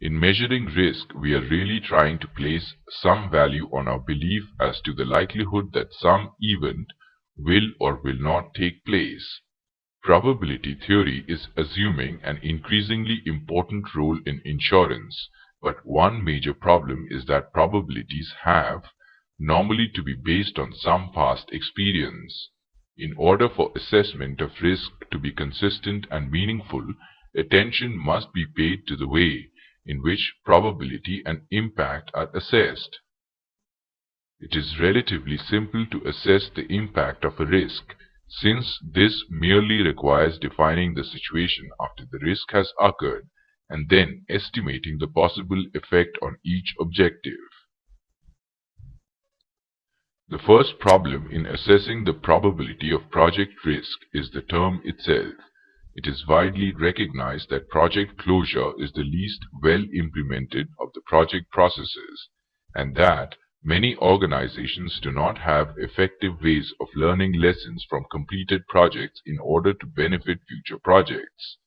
In measuring risk, we are really trying to place some value on our belief as to the likelihood that some event will or will not take place. Probability theory is assuming an increasingly important role in insurance, but one major problem is that probabilities have normally to be based on some past experience. In order for assessment of risk to be consistent and meaningful, attention must be paid to the way in which probability and impact are assessed. It is relatively simple to assess the impact of a risk, since this merely requires defining the situation after the risk has occurred and then estimating the possible effect on each objective. The first problem in assessing the probability of project risk is the term itself. It is widely recognized that project closure is the least well implemented of the project processes, and that many organizations do not have effective ways of learning lessons from completed projects in order to benefit future projects.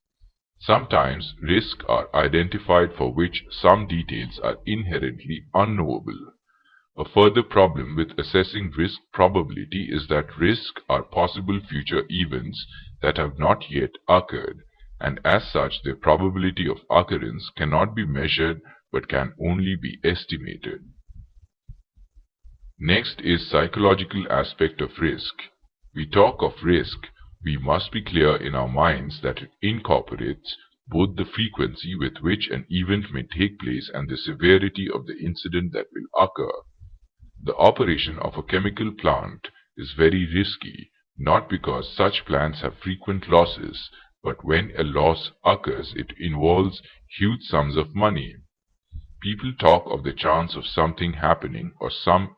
Sometimes risks are identified for which some details are inherently unknowable. A further problem with assessing risk probability is that risks are possible future events that have not yet occurred, and as such their probability of occurrence cannot be measured but can only be estimated. Next is psychological aspect of risk. We talk of risk, we must be clear in our minds that it incorporates both the frequency with which an event may take place and the severity of the incident that will occur. The operation of a chemical plant is very risky, not because such plants have frequent losses, but when a loss occurs, it involves huge sums of money. People talk of the chance of something happening or some